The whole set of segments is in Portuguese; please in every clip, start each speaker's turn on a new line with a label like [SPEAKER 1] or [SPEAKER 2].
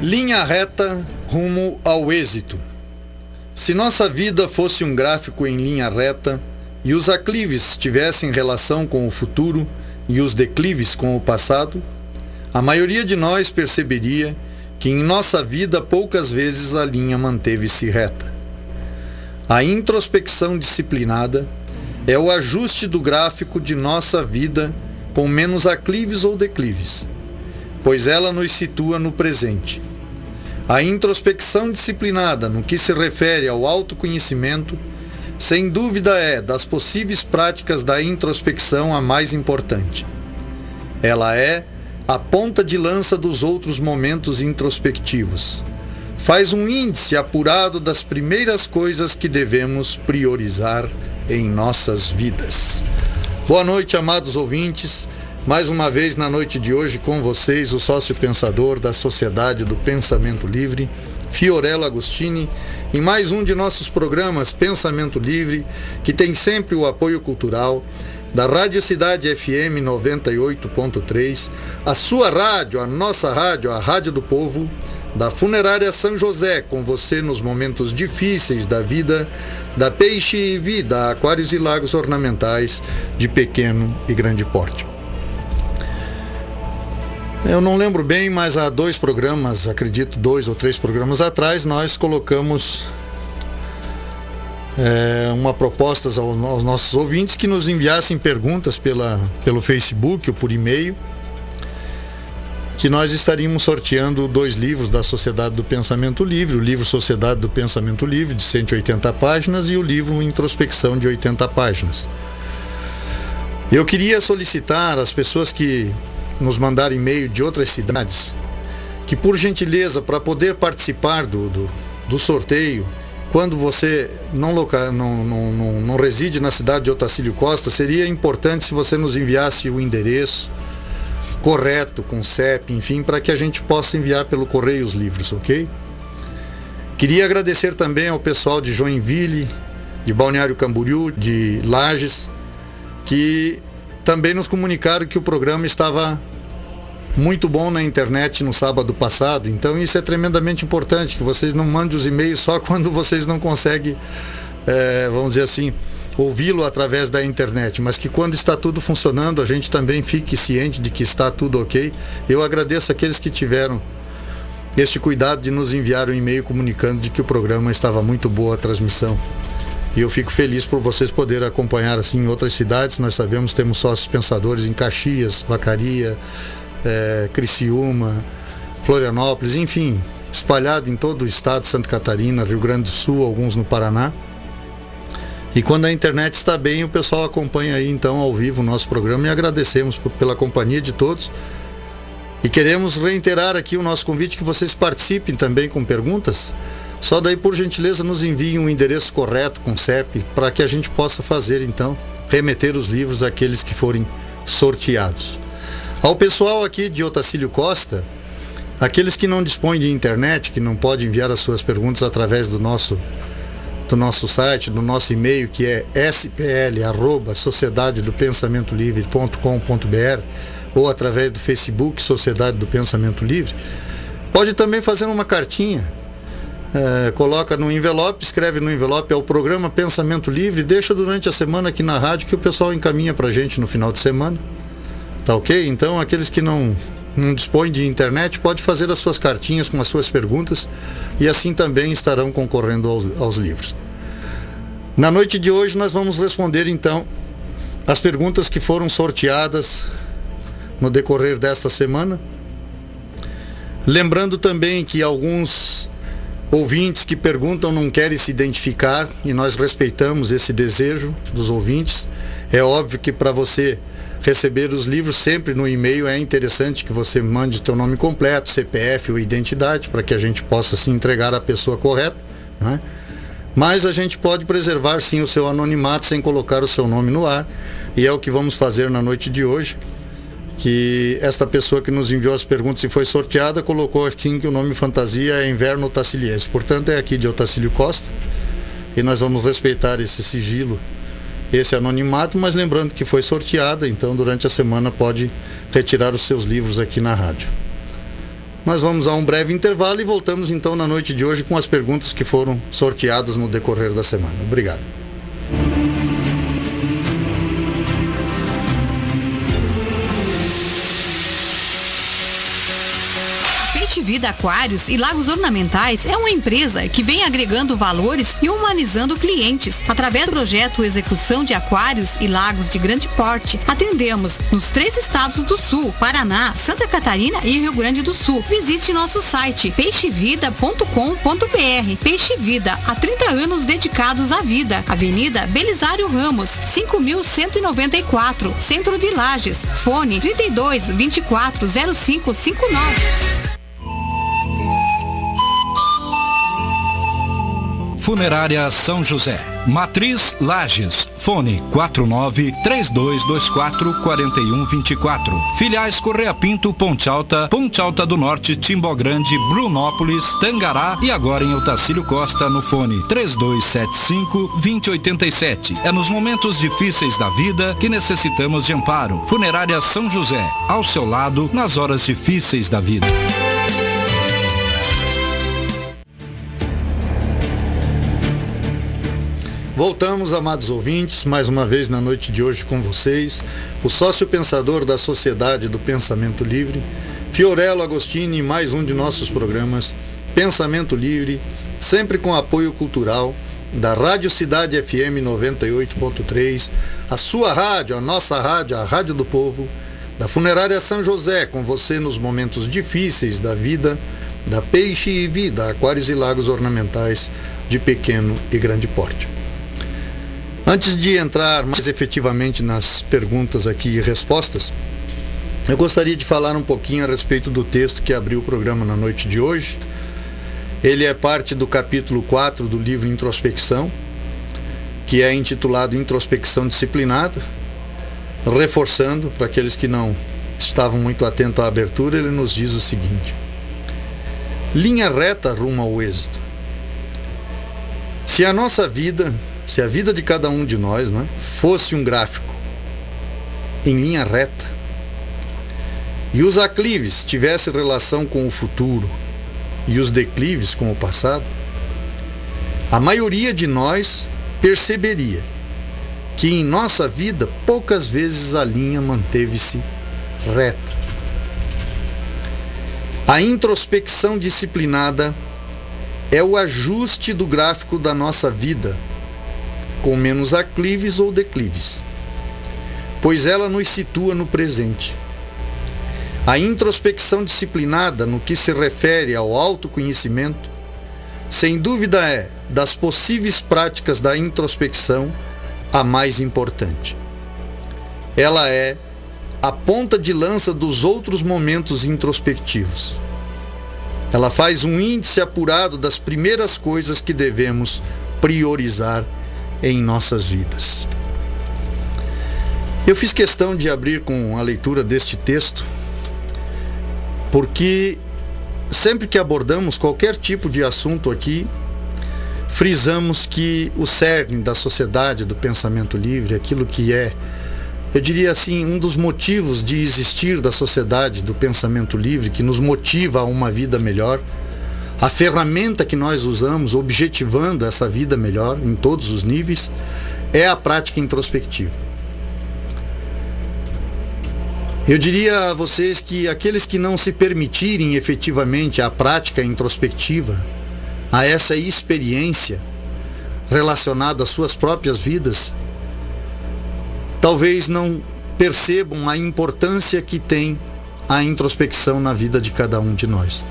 [SPEAKER 1] Linha reta rumo ao êxito. Se nossa vida fosse um gráfico em linha reta e os aclives tivessem relação com o futuro e os declives com o passado, a maioria de nós perceberia que em nossa vida poucas vezes a linha manteve-se reta. A introspecção disciplinada é o ajuste do gráfico de nossa vida com menos aclives ou declives, pois ela nos situa no presente. A introspecção disciplinada, no que se refere ao autoconhecimento, sem dúvida é, das possíveis práticas da introspecção, a mais importante. Ela é a ponta de lança dos outros momentos introspectivos. Faz um índice apurado das primeiras coisas que devemos priorizar em nossas vidas. Boa noite, amados ouvintes. Mais uma vez na noite de hoje com vocês, o sócio pensador da Sociedade do Pensamento Livre, Fiorello Agostini, em mais um de nossos programas Pensamento Livre, que tem sempre o apoio cultural da Rádio Cidade FM 98.3, a sua rádio, a nossa rádio, a Rádio do Povo, da Funerária São José, com você nos momentos difíceis da vida, da Peixe e Vida, Aquários e Lagos Ornamentais de pequeno e grande porte. Eu não lembro bem, mas há 2 programas, acredito 2 ou 3 programas atrás, nós colocamos uma proposta aos nossos ouvintes que nos enviassem perguntas pelo Facebook ou por e-mail, que nós estaríamos sorteando 2 livros da Sociedade do Pensamento Livre, o livro Sociedade do Pensamento Livre, de 180 páginas, e o livro Introspecção, de 80 páginas. Eu queria solicitar às pessoas que nos mandar e-mail de outras cidades, que por gentileza, para poder participar do sorteio, quando você não reside na cidade de Otacílio Costa, seria importante se você nos enviasse o endereço correto, com CEP, enfim, para que a gente possa enviar pelo correio os livros, ok? Queria agradecer também ao pessoal de Joinville, de Balneário Camboriú, de Lages, que também nos comunicaram que o programa estava muito bom na internet no sábado passado. Então isso é tremendamente importante, que vocês não mandem os e-mails só quando vocês não conseguem, vamos dizer assim, ouvi-lo através da internet, mas que quando está tudo funcionando, a gente também fique ciente de que está tudo ok. Eu agradeço aqueles que tiveram este cuidado de nos enviar um e-mail comunicando de que o programa estava muito boa a transmissão. E eu fico feliz por vocês poderem acompanhar assim em outras cidades. Nós sabemos, temos sócios pensadores em Caxias, Vacaria, Criciúma, Florianópolis, enfim, espalhado em todo o estado de Santa Catarina, Rio Grande do Sul, alguns no Paraná. E quando a internet está bem, o pessoal acompanha aí então ao vivo o nosso programa, e agradecemos pela companhia de todos. E queremos reiterar aqui o nosso convite, que vocês participem também com perguntas. Só daí, por gentileza, nos enviem um endereço correto com CEP, para que a gente possa fazer, então, remeter os livros àqueles que forem sorteados. Ao pessoal aqui de Otacílio Costa, aqueles que não dispõem de internet, que não podem enviar as suas perguntas através do nosso site, do nosso e-mail, que é spl@sociedadedopensamentolivre.com.br, ou através do Facebook Sociedade do Pensamento Livre, pode também fazer uma cartinha. Coloca no envelope, escreve no envelope ao programa Pensamento Livre, deixa durante a semana aqui na rádio, que o pessoal encaminha pra gente no final de semana, tá ok? Então aqueles que não dispõem de internet, pode fazer as suas cartinhas com as suas perguntas, e assim também estarão concorrendo aos livros. Na noite de hoje nós vamos responder então as perguntas que foram sorteadas no decorrer desta semana, lembrando também que alguns ouvintes que perguntam não querem se identificar, e nós respeitamos esse desejo dos ouvintes. É óbvio que para você receber os livros sempre no e-mail é interessante que você mande o teu nome completo, CPF ou identidade, para que a gente possa assim entregar à pessoa correta, né? Mas a gente pode preservar sim o seu anonimato sem colocar o seu nome no ar, e é o que vamos fazer na noite de hoje. Que esta pessoa que nos enviou as perguntas e foi sorteada colocou assim que o nome fantasia é Inverno Otaciliense, portanto é aqui de Otacílio Costa, e nós vamos respeitar esse sigilo, esse anonimato, mas lembrando que foi sorteada, então durante a semana pode retirar os seus livros aqui na rádio. Nós vamos a um breve intervalo e voltamos então na noite de hoje com as perguntas que foram sorteadas no decorrer da semana. Obrigado.
[SPEAKER 2] Peixe Vida Aquários e Lagos Ornamentais é uma empresa que vem agregando valores e humanizando clientes. Através do projeto Execução de Aquários e Lagos de Grande Porte, atendemos nos 3 estados do Sul, Paraná, Santa Catarina e Rio Grande do Sul. Visite nosso site peixevida.com.br. Peixe Vida, há 30 anos dedicados à vida. Avenida Belisário Ramos, 5.194, Centro de Lages. Fone 32 24 0559.
[SPEAKER 3] Funerária São José, Matriz Lages, fone 49-3224-4124. Filiais Correia Pinto, Ponte Alta do Norte, Timbó Grande, Brunópolis, Tangará e agora em Otacílio Costa no fone 3275-2087. É nos momentos difíceis da vida que necessitamos de amparo. Funerária São José, ao seu lado nas horas difíceis da vida.
[SPEAKER 1] Voltamos, amados ouvintes, mais uma vez na noite de hoje com vocês, o sócio pensador da Sociedade do Pensamento Livre, Fiorello Agostini, mais um de nossos programas, Pensamento Livre, sempre com apoio cultural da Rádio Cidade FM 98.3, a sua rádio, a nossa rádio, a Rádio do Povo, da Funerária São José, com você nos momentos difíceis da vida, da Peixe Vida, Aquários e Lagos Ornamentais de pequeno e grande porte. Antes de entrar mais efetivamente nas perguntas aqui e respostas, eu gostaria de falar um pouquinho a respeito do texto que abriu o programa na noite de hoje. Ele é parte do capítulo 4 do livro Introspecção, que é intitulado Introspecção Disciplinada. Reforçando, para aqueles que não estavam muito atentos à abertura, ele nos diz o seguinte: linha reta rumo ao êxito. Se a vida de cada um de nós, né, fosse um gráfico em linha reta e os aclives tivessem relação com o futuro e os declives com o passado, a maioria de nós perceberia que em nossa vida poucas vezes a linha manteve-se reta. A introspecção disciplinada é o ajuste do gráfico da nossa vida, com menos aclives ou declives, pois ela nos situa no presente. A introspecção disciplinada, no que se refere ao autoconhecimento, sem dúvida é, das possíveis práticas da introspecção, a mais importante. Ela é a ponta de lança dos outros momentos introspectivos. Ela faz um índice apurado das primeiras coisas que devemos priorizar em nossas vidas. Eu fiz questão de abrir com a leitura deste texto, porque sempre que abordamos qualquer tipo de assunto aqui, frisamos que o cerne da sociedade do pensamento livre, aquilo que é, eu diria assim, um dos motivos de existir da sociedade do pensamento livre, que nos motiva a uma vida melhor, a ferramenta que nós usamos objetivando essa vida melhor em todos os níveis, é a prática introspectiva. Eu diria a vocês que aqueles que não se permitirem efetivamente a prática introspectiva, a essa experiência relacionada às suas próprias vidas, talvez não percebam a importância que tem a introspecção na vida de cada um de nós.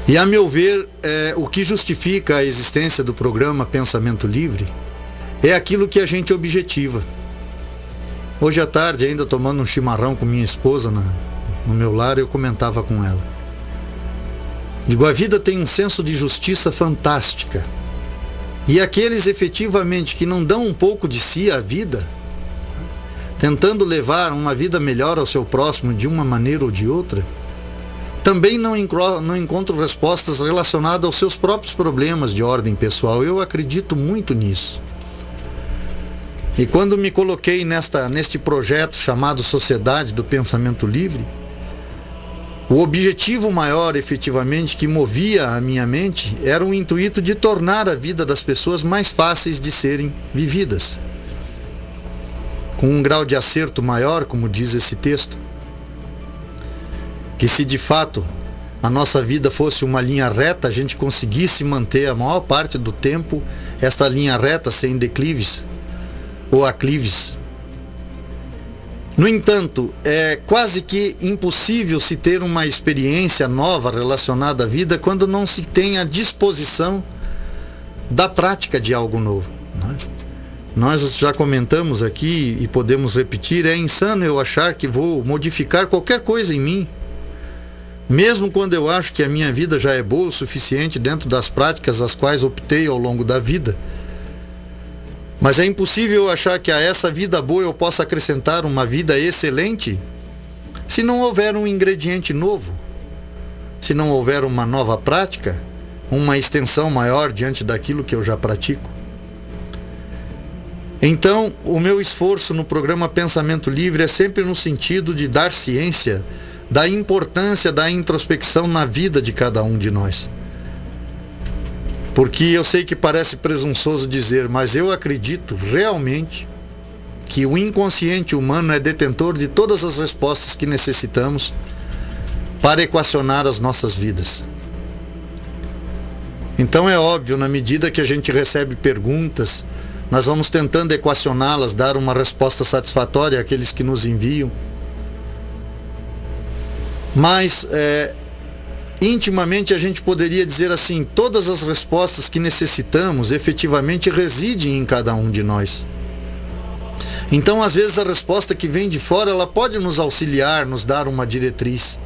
[SPEAKER 1] E a meu ver, o que justifica a existência do programa Pensamento Livre é aquilo que a gente objetiva. Hoje à tarde, ainda tomando um chimarrão com minha esposa no meu lar, eu comentava com ela. Digo, a vida tem um senso de justiça fantástica. E aqueles efetivamente que não dão um pouco de si à vida, tentando levar uma vida melhor ao seu próximo de uma maneira ou de outra, também não encontram respostas relacionadas aos seus próprios problemas de ordem pessoal. Eu acredito muito nisso. E quando me coloquei neste projeto chamado Sociedade do Pensamento Livre, O objetivo maior, efetivamente, que movia a minha mente era o intuito de tornar a vida das pessoas mais fáceis de serem vividas, com um grau de acerto maior, como diz esse texto. Que se de fato a nossa vida fosse uma linha reta, a gente conseguisse manter a maior parte do tempo esta linha reta sem declives ou aclives. No entanto, é quase que impossível se ter uma experiência nova relacionada à vida quando não se tem a disposição da prática de algo novo, né? Nós já comentamos aqui e podemos repetir, é insano eu achar que vou modificar qualquer coisa em mim, mesmo quando eu acho que a minha vida já é boa o suficiente dentro das práticas às quais optei ao longo da vida. Mas é impossível eu achar que a essa vida boa eu possa acrescentar uma vida excelente se não houver um ingrediente novo, se não houver uma nova prática, uma extensão maior diante daquilo que eu já pratico. Então, o meu esforço no programa Pensamento Livre é sempre no sentido de dar ciência da importância da introspecção na vida de cada um de nós. Porque eu sei que parece presunçoso dizer, mas eu acredito realmente que o inconsciente humano é detentor de todas as respostas que necessitamos para equacionar as nossas vidas. Então é óbvio, na medida que a gente recebe perguntas, nós vamos tentando equacioná-las, dar uma resposta satisfatória àqueles que nos enviam. Mas intimamente a gente poderia dizer assim, todas as respostas que necessitamos efetivamente residem em cada um de nós. Então, às vezes, a resposta que vem de fora, ela pode nos auxiliar, nos dar uma diretriz.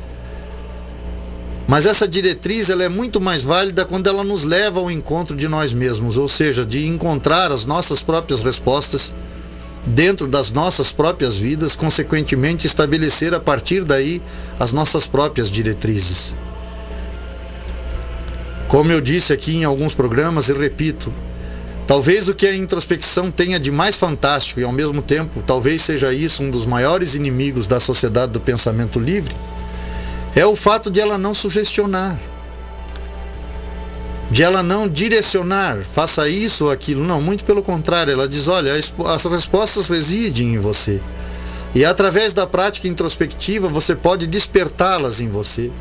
[SPEAKER 1] Mas essa diretriz, ela é muito mais válida quando ela nos leva ao encontro de nós mesmos, ou seja, de encontrar as nossas próprias respostas dentro das nossas próprias vidas, consequentemente estabelecer a partir daí as nossas próprias diretrizes. Como eu disse aqui em alguns programas e repito, talvez o que a introspecção tenha de mais fantástico e ao mesmo tempo, talvez seja isso um dos maiores inimigos da sociedade do pensamento livre, é o fato de ela não sugestionar, de ela não direcionar, faça isso ou aquilo. Não, muito pelo contrário, ela diz, olha, as respostas residem em você. E através da prática introspectiva você pode despertá-las em você.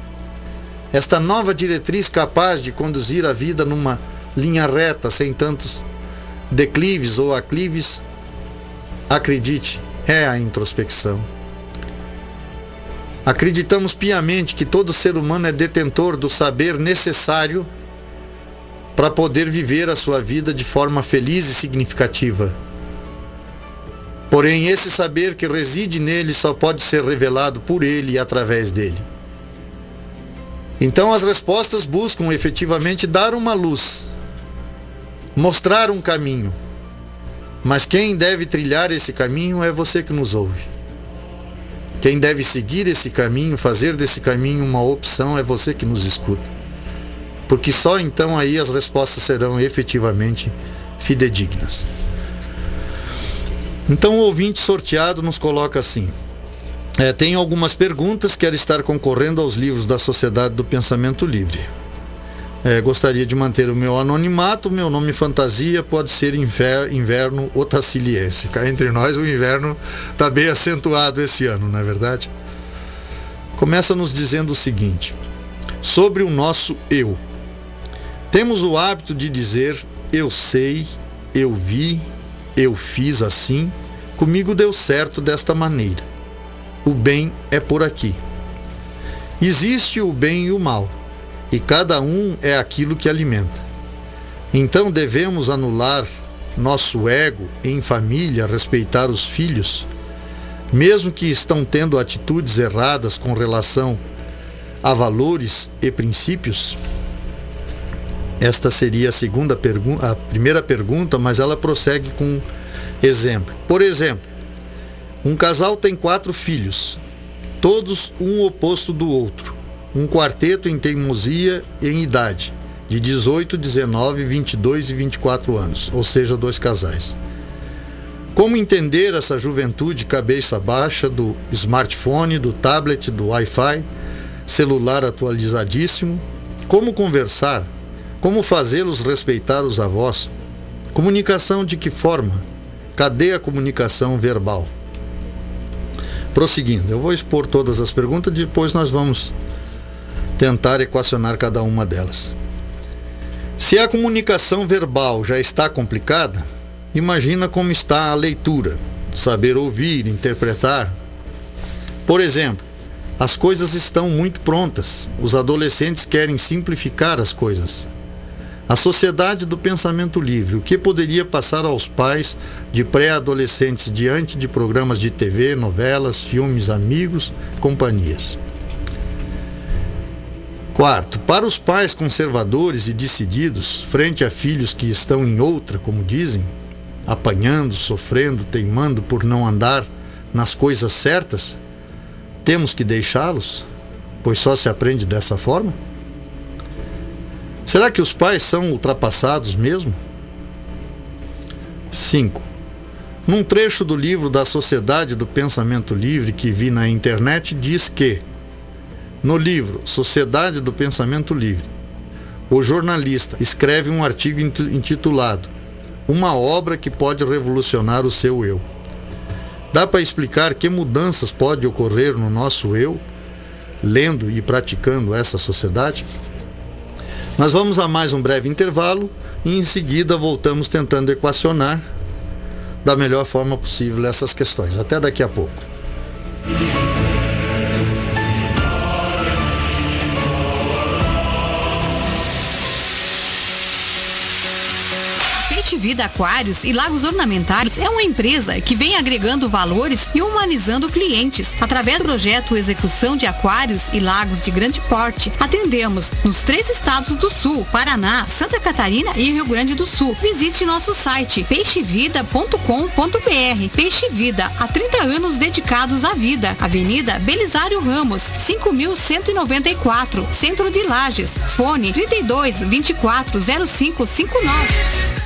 [SPEAKER 1] Esta nova diretriz capaz de conduzir a vida numa linha reta, sem tantos declives ou aclives, acredite, é a introspecção. Acreditamos piamente que todo ser humano é detentor do saber necessário para poder viver a sua vida de forma feliz e significativa. Porém, esse saber que reside nele só pode ser revelado por ele e através dele. Então as respostas buscam efetivamente dar uma luz, mostrar um caminho. Mas quem deve trilhar esse caminho é você que nos ouve. Quem deve seguir esse caminho, fazer desse caminho uma opção, é você que nos escuta. Porque só então aí as respostas serão efetivamente fidedignas. Então o ouvinte sorteado nos coloca assim: tem algumas perguntas, quero estar concorrendo aos livros da Sociedade do Pensamento Livre. Gostaria de manter o meu anonimato, meu nome fantasia pode ser Inverno Otaciliense. Cá entre nós o inverno está bem acentuado esse ano, não é verdade? Começa nos dizendo o seguinte: sobre o nosso eu. Temos o hábito de dizer, eu sei, eu vi, eu fiz assim, comigo deu certo desta maneira. O bem é por aqui. Existe o bem e o mal, e cada um é aquilo que alimenta. Então devemos anular nosso ego em família, respeitar os filhos, mesmo que estão tendo atitudes erradas com relação a valores e princípios? Esta seria a primeira pergunta, mas ela prossegue com exemplo. Por exemplo, um casal tem 4 filhos, todos um oposto do outro. Um quarteto em teimosia e em idade, de 18, 19, 22 e 24 anos, ou seja, 2 casais. Como entender essa juventude cabeça baixa do smartphone, do tablet, do Wi-Fi, celular atualizadíssimo, como conversar, como fazê-los respeitar os avós, comunicação de que forma, cadê a comunicação verbal? Prosseguindo, eu vou expor todas as perguntas e depois nós vamos tentar equacionar cada uma delas. Se a comunicação verbal já está complicada, imagina como está a leitura, saber ouvir, interpretar. Por exemplo, as coisas estão muito prontas, os adolescentes querem simplificar as coisas. A sociedade do pensamento livre, o que poderia passar aos pais de pré-adolescentes diante de programas de TV, novelas, filmes, amigos, companhias? Quarto, para os pais conservadores e decididos, frente a filhos que estão em outra, como dizem, apanhando, sofrendo, teimando por não andar nas coisas certas, temos que deixá-los, pois só se aprende dessa forma? Será que os pais são ultrapassados mesmo? 5. Num trecho do livro da Sociedade do Pensamento Livre que vi na internet, diz que, no livro Sociedade do Pensamento Livre, o jornalista escreve um artigo intitulado Uma obra que pode revolucionar o seu eu. Dá para explicar que mudanças podem ocorrer no nosso eu, lendo e praticando essa sociedade? Nós vamos a mais um breve intervalo e em seguida voltamos tentando equacionar da melhor forma possível essas questões. Até daqui a pouco.
[SPEAKER 2] Peixe Vida Aquários e Lagos Ornamentais é uma empresa que vem agregando valores e humanizando clientes. Através do projeto Execução de Aquários e Lagos de Grande Porte, atendemos nos 3 estados do Sul, Paraná, Santa Catarina e Rio Grande do Sul. Visite nosso site peixevida.com.br. Peixe Vida, há 30 anos dedicados à vida. Avenida Belisário Ramos, 5.194, Centro de Lages. Fone 32 24 0559.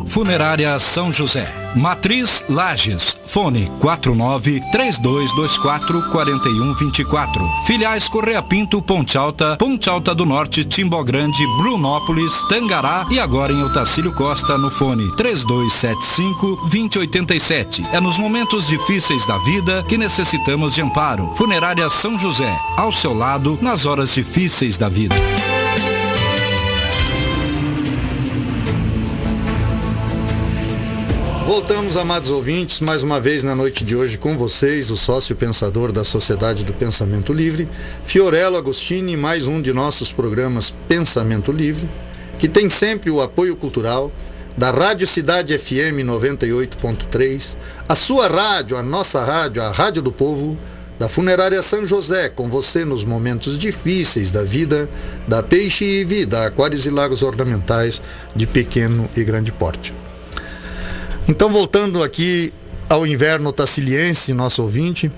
[SPEAKER 3] Funerária São José, Matriz Lages, fone 49-3224-4124. Filiais Correia Pinto, Ponte Alta do Norte, Timbó Grande, Brunópolis, Tangará e agora em Otacílio Costa no fone 3275-2087. É nos momentos difíceis da vida que necessitamos de amparo. Funerária São José, ao seu lado nas horas difíceis da vida.
[SPEAKER 1] Voltamos, amados ouvintes, mais uma vez na noite de hoje com vocês, o sócio pensador da Sociedade do Pensamento Livre, Fiorello Agostini, mais um de nossos programas Pensamento Livre, que tem sempre o apoio cultural da Rádio Cidade FM 98.3, a sua rádio, a nossa rádio, a Rádio do Povo, da Funerária São José, com você nos momentos difíceis da vida, da Peixe Vida, Aquários e Lagos Ornamentais de pequeno e grande porte. Então, voltando aqui ao inverno otaciliense, nosso ouvinte,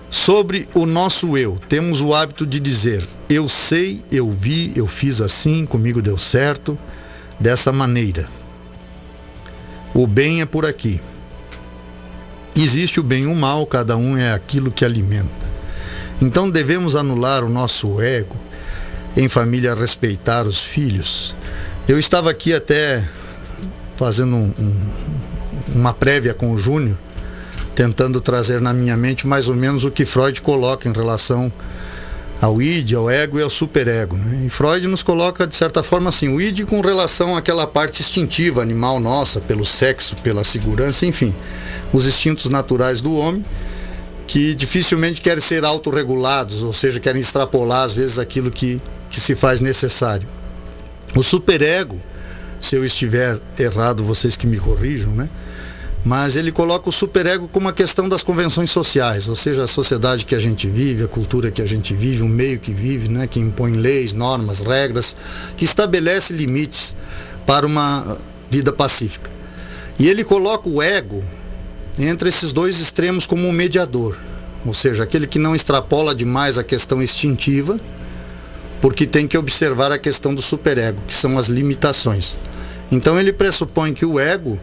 [SPEAKER 1] sobre o nosso eu, temos o hábito de dizer, eu sei, eu vi, eu fiz assim, comigo deu certo, dessa maneira. O bem é por aqui. Existe o bem e o mal, cada um é aquilo que alimenta. Então devemos anular o nosso ego, em família respeitar os filhos. Eu estava aqui até fazendo uma prévia com o Júnior, tentando trazer na minha mente mais ou menos o que Freud coloca em relação ao id, ao ego e ao superego, né? E Freud nos coloca, de certa forma, assim, o id com relação àquela parte instintiva, animal nossa, pelo sexo, pela segurança, enfim, os instintos naturais do homem, que dificilmente querem ser autorregulados, ou seja, querem extrapolar, às vezes, aquilo que se faz necessário. O superego, se eu estiver errado, vocês que me corrijam, né? Mas ele coloca o superego como uma questão das convenções sociais, ou seja, a sociedade que a gente vive, a cultura que a gente vive, o meio que vive, né? Que impõe leis, normas, regras, que estabelece limites para uma vida pacífica. E ele coloca o ego entre esses dois extremos como um mediador, ou seja, aquele que não extrapola demais a questão instintiva, porque tem que observar a questão do superego, que são as limitações. Então ele pressupõe que o ego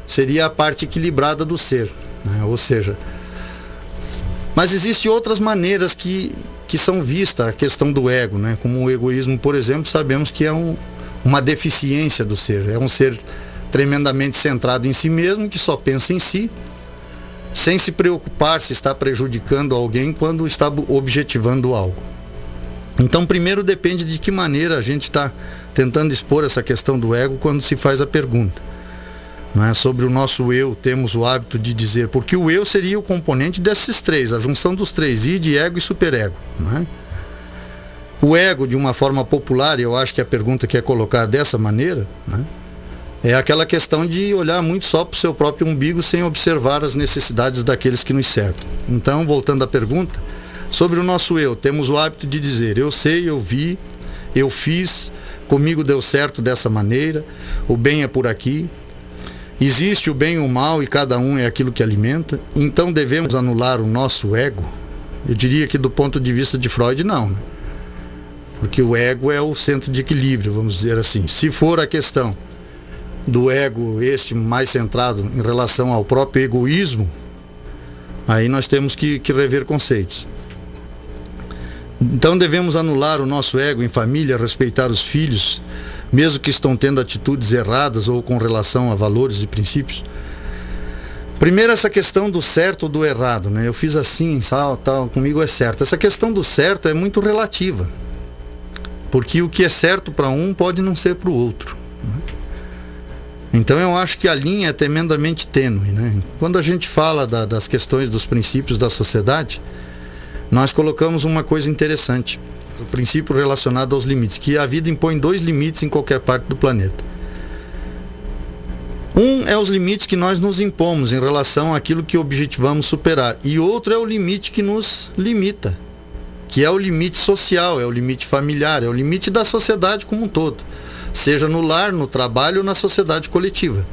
[SPEAKER 1] seria a parte equilibrada do ser, né? Ou seja, Mas existem outras maneiras que são vistas a questão do ego, né? Como o egoísmo, por exemplo, sabemos que é uma deficiência do ser. É um ser tremendamente centrado em si mesmo, que só pensa em si, sem se preocupar se está prejudicando alguém quando está objetivando algo. Então, primeiro depende de que maneira a gente está tentando expor essa questão do ego quando se faz a pergunta. Não é? Sobre o nosso eu, temos o hábito de dizer, porque o eu seria o componente desses três, a junção dos três, id, ego e superego. Não é? O ego, de uma forma popular, eu acho que a pergunta que é colocar dessa maneira, né, é aquela questão de olhar muito só para o seu próprio umbigo sem observar as necessidades daqueles que nos cercam. Então, voltando à pergunta, sobre o nosso eu, temos o hábito de dizer, eu sei, eu vi, eu fiz, comigo deu certo dessa maneira, o bem é por aqui. Existe o bem e o mal e cada um é aquilo que alimenta. Então devemos anular o nosso ego? Eu diria que do ponto de vista de Freud, não. Né? Porque o ego é o centro de equilíbrio, vamos dizer assim. Se for a questão do ego mais centrado em relação ao próprio egoísmo, aí nós temos que rever conceitos. Então devemos anular o nosso ego em família, respeitar os filhos, mesmo que estão tendo atitudes erradas ou com relação a valores e princípios. Primeiro, essa questão do certo ou do errado, né? Eu fiz assim, tal, comigo é certo. Essa questão do certo é muito relativa, porque o que é certo para um pode não ser para o outro, né? Então eu acho que a linha é tremendamente tênue, né? Quando a gente fala das questões dos princípios da sociedade, nós colocamos uma coisa interessante. O princípio relacionado aos limites, que a vida impõe 2 limites em qualquer parte do planeta. Um é os limites que nós nos impomos em relação àquilo que objetivamos superar, e outro é o limite que nos limita, que é o limite social, é o limite familiar, é o limite da sociedade como um todo, seja no lar, no trabalho ou na sociedade coletiva.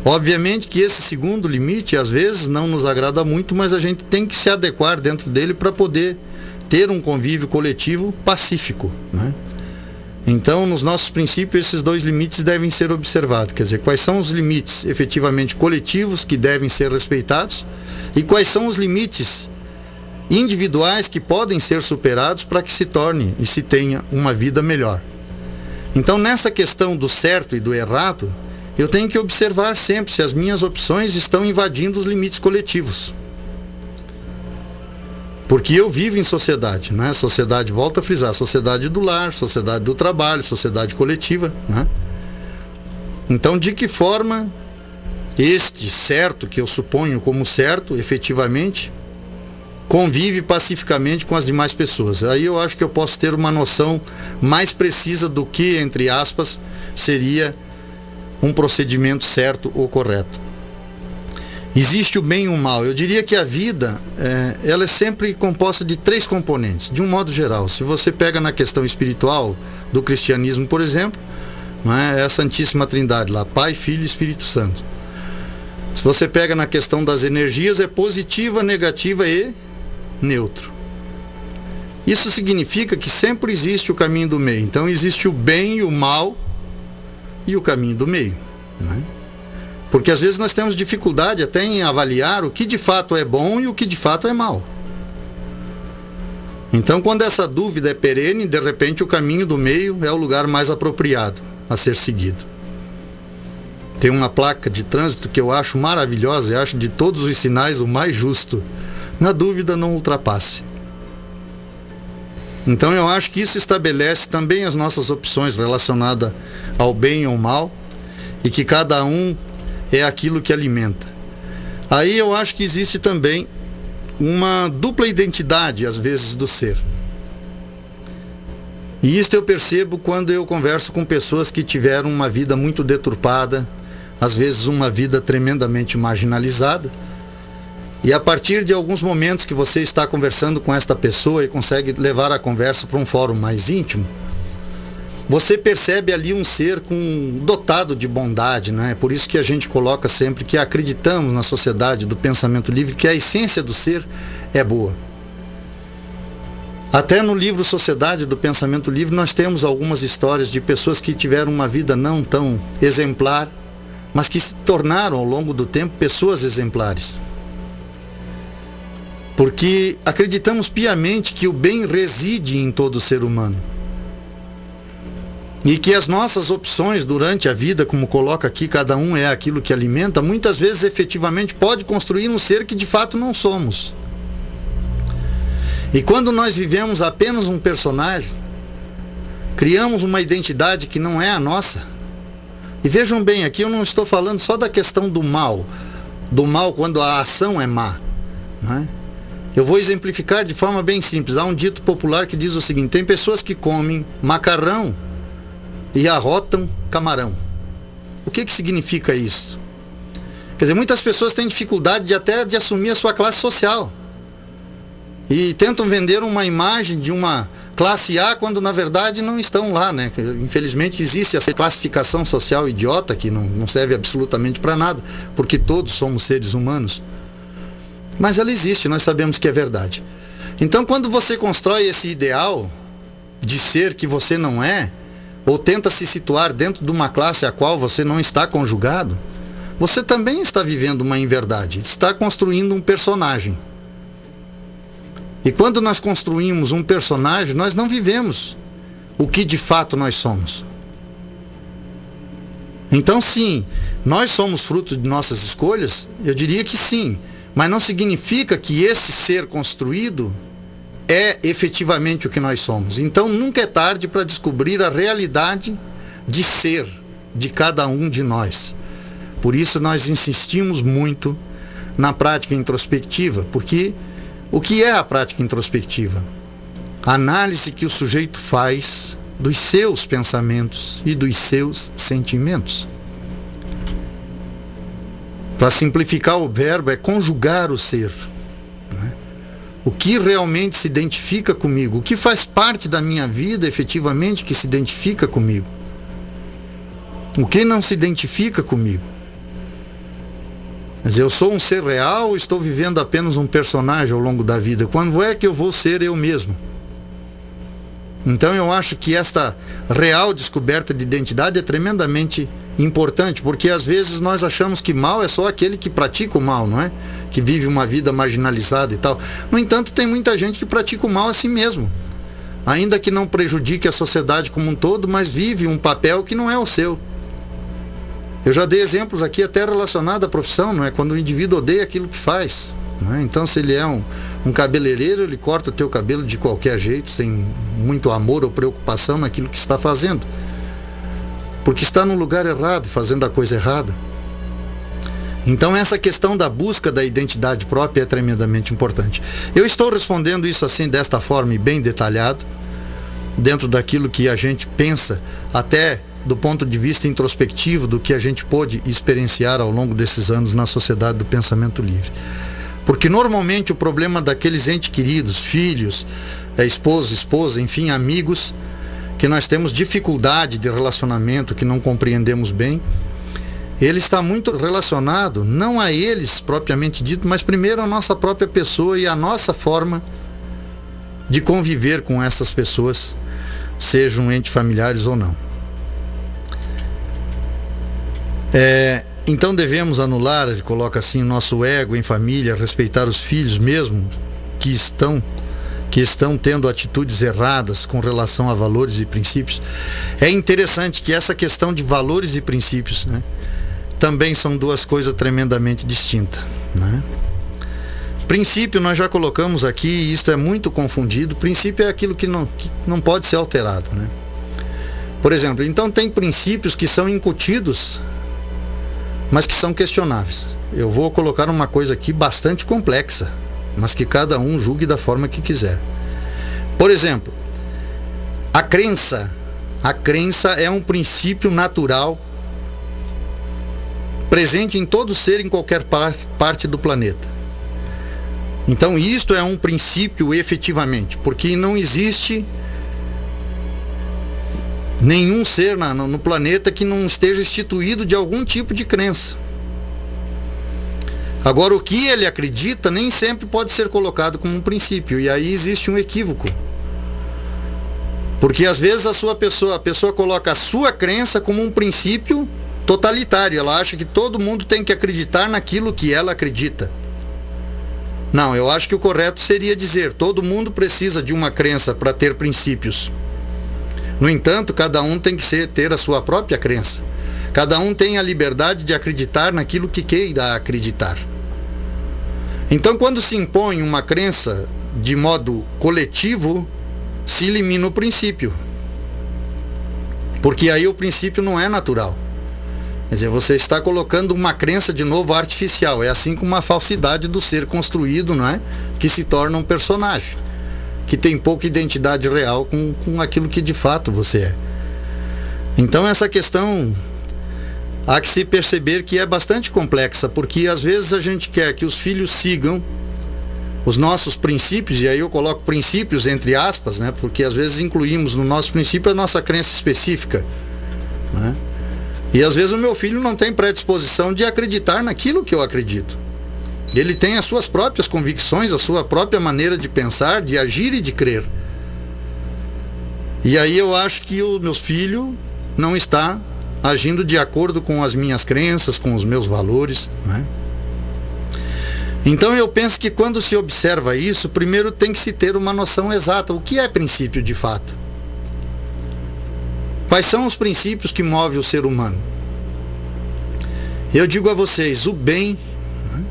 [SPEAKER 1] Obviamente que esse segundo limite às vezes não nos agrada muito, mas a gente tem que se adequar dentro dele para poder ter um convívio coletivo pacífico, né? Então, nos nossos princípios, esses 2 limites devem ser observados. Quer dizer, quais são os limites efetivamente coletivos que devem ser respeitados e quais são os limites individuais que podem ser superados para que se torne e se tenha uma vida melhor. Então, nessa questão do certo e do errado, eu tenho que observar sempre se as minhas opções estão invadindo os limites coletivos. Porque eu vivo em sociedade, né? Sociedade, volta a frisar, sociedade do lar, sociedade do trabalho, sociedade coletiva, né? Então, de que forma este certo, que eu suponho como certo, efetivamente, convive pacificamente com as demais pessoas? Aí eu acho que eu posso ter uma noção mais precisa do que, entre aspas, seria um procedimento certo ou correto. Existe o bem e o mal. Eu diria que a vida, ela é sempre composta de 3 componentes, de um modo geral. Se você pega na questão espiritual do cristianismo, por exemplo, não é a Santíssima Trindade lá, Pai, Filho e Espírito Santo. Se você pega na questão das energias, é positiva, negativa e neutro. Isso significa que sempre existe o caminho do meio. Então existe o bem e o mal e o caminho do meio, não é? Porque às vezes nós temos dificuldade até em avaliar o que de fato é bom e o que de fato é mal. Então, quando essa dúvida é perene, de repente o caminho do meio é o lugar mais apropriado a ser seguido. Tem uma placa de trânsito que eu acho maravilhosa e acho de todos os sinais o mais justo. Na dúvida, não ultrapasse. Então eu acho que isso estabelece também as nossas opções relacionadas ao bem e ao mal, e que cada um é aquilo que alimenta. Aí eu acho que existe também uma dupla identidade, às vezes, do ser. E isso eu percebo quando eu converso com pessoas que tiveram uma vida muito deturpada, às vezes uma vida tremendamente marginalizada, e a partir de alguns momentos que você está conversando com esta pessoa e consegue levar a conversa para um fórum mais íntimo, você percebe ali um ser dotado de bondade, né? É por isso que a gente coloca sempre que acreditamos na sociedade do pensamento livre, que a essência do ser é boa. Até no livro Sociedade do Pensamento Livre nós temos algumas histórias de pessoas que tiveram uma vida não tão exemplar, mas que se tornaram ao longo do tempo pessoas exemplares. Porque acreditamos piamente que o bem reside em todo ser humano. E que as nossas opções durante a vida, como coloca aqui, cada um é aquilo que alimenta, muitas vezes efetivamente pode construir um ser que de fato não somos. E quando nós vivemos apenas um personagem, criamos uma identidade que não é a nossa. E vejam bem, aqui eu não estou falando só da questão do mal quando a ação é má, não é? Eu vou exemplificar de forma bem simples. Há um dito popular que diz o seguinte: tem pessoas que comem macarrão e arrotam camarão. O que significa isso? Quer dizer, muitas pessoas têm dificuldade até de assumir a sua classe social. E tentam vender uma imagem de uma classe A quando na verdade não estão lá, né? Infelizmente existe essa classificação social idiota que não serve absolutamente para nada, porque todos somos seres humanos. Mas ela existe, nós sabemos que é verdade. Então, quando você constrói esse ideal de ser que você não é, ou tenta se situar dentro de uma classe a qual você não está conjugado, você também está vivendo uma inverdade, está construindo um personagem. E quando nós construímos um personagem, nós não vivemos o que de fato nós somos. Então, sim, nós somos fruto de nossas escolhas? Eu diria que sim. Mas não significa que esse ser construído é efetivamente o que nós somos. Então nunca é tarde para descobrir a realidade de ser de cada um de nós. Por isso nós insistimos muito na prática introspectiva, porque o que é a prática introspectiva? A análise que o sujeito faz dos seus pensamentos e dos seus sentimentos. Para simplificar o verbo, é conjugar o ser. Né? O que realmente se identifica comigo? O que faz parte da minha vida, efetivamente, que se identifica comigo? O que não se identifica comigo? Quer dizer, eu sou um ser real ou estou vivendo apenas um personagem ao longo da vida? Quando é que eu vou ser eu mesmo? Então eu acho que esta real descoberta de identidade é tremendamente importante, porque às vezes nós achamos que mal é só aquele que pratica o mal, não é? Que vive uma vida marginalizada e tal. No entanto, tem muita gente que pratica o mal a si mesmo, ainda que não prejudique a sociedade como um todo, mas vive um papel que não é o seu. Eu já dei exemplos aqui até relacionados à profissão, não é? Quando o indivíduo odeia aquilo que faz, não é? Então, se ele é um cabeleireiro, ele corta o teu cabelo de qualquer jeito, sem muito amor ou preocupação naquilo que está fazendo, porque está no lugar errado, fazendo a coisa errada. Então essa questão da busca da identidade própria é tremendamente importante. Eu estou respondendo isso assim, desta forma e bem detalhado, dentro daquilo que a gente pensa, até do ponto de vista introspectivo, do que a gente pôde experienciar ao longo desses anos na sociedade do pensamento livre. Porque normalmente o problema daqueles entes queridos, filhos, esposo, esposa, enfim, amigos, que nós temos dificuldade de relacionamento, que não compreendemos bem, ele está muito relacionado, não a eles propriamente dito, mas primeiro a nossa própria pessoa e a nossa forma de conviver com essas pessoas, sejam entes familiares ou não. Então devemos anular, ele coloca assim, o nosso ego em família, respeitar os filhos mesmo que estão tendo atitudes erradas com relação a valores e princípios. É interessante que essa questão de valores e princípios, né, também são duas coisas tremendamente distintas, né? Princípio nós já colocamos aqui, e isto é muito confundido. Princípio é aquilo que não pode ser alterado, né? Por exemplo, então tem princípios que são incutidos, mas que são questionáveis. Eu vou colocar uma coisa aqui bastante complexa, mas que cada um julgue da forma que quiser. Por exemplo, a crença é um princípio natural presente em todo ser, em qualquer parte do planeta. Então isto é um princípio efetivamente, porque não existe nenhum ser no planeta que não esteja instituído de algum tipo de crença. Agora, o que ele acredita nem sempre pode ser colocado como um princípio, e aí existe um equívoco. Porque às vezes a pessoa coloca a sua crença como um princípio totalitário. Ela acha que todo mundo tem que acreditar naquilo que ela acredita. Não, eu acho que o correto seria dizer: todo mundo precisa de uma crença para ter princípios. No entanto, cada um tem que ter a sua própria crença. Cada um tem a liberdade de acreditar naquilo que queira acreditar. Então, quando se impõe uma crença de modo coletivo, se elimina o princípio. Porque aí o princípio não é natural. Quer dizer, você está colocando uma crença de novo artificial. É assim como uma falsidade do ser construído, não é? Que se torna um personagem, que tem pouca identidade real com aquilo que de fato você é. Então essa questão há que se perceber que é bastante complexa, porque às vezes a gente quer que os filhos sigam os nossos princípios, e aí eu coloco princípios entre aspas, né? Porque às vezes incluímos no nosso princípio a nossa crença específica, né? E às vezes o meu filho não tem predisposição de acreditar naquilo que eu acredito. Ele tem as suas próprias convicções, a sua própria maneira de pensar, de agir e de crer. E aí eu acho que o meu filho não está agindo de acordo com as minhas crenças, com os meus valores, né? Então eu penso que quando se observa isso, primeiro tem que se ter uma noção exata. O que é princípio de fato? Quais são os princípios que movem o ser humano? Eu digo a vocês, o bem, né,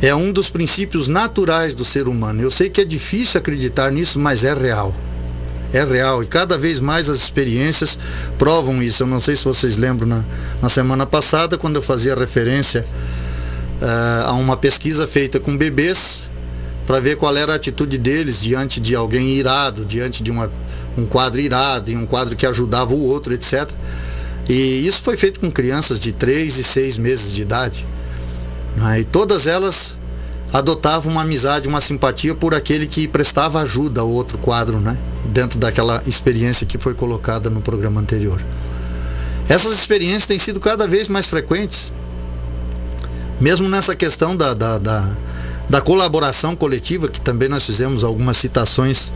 [SPEAKER 1] é um dos princípios naturais do ser humano. Eu sei que é difícil acreditar nisso, mas é real. É real, e cada vez mais as experiências provam isso. Eu não sei se vocês lembram na semana passada, quando eu fazia referência a uma pesquisa feita com bebês, para ver qual era a atitude deles diante de alguém irado, diante de um quadro irado, e um quadro que ajudava o outro, etc. E isso foi feito com crianças de 3 e 6 meses de idade, né? E todas elas adotavam uma amizade, uma simpatia por aquele que prestava ajuda ao outro quadro, né? Dentro daquela experiência que foi colocada no programa anterior. Essas experiências têm sido cada vez mais frequentes, mesmo nessa questão da colaboração coletiva, que também nós fizemos algumas citações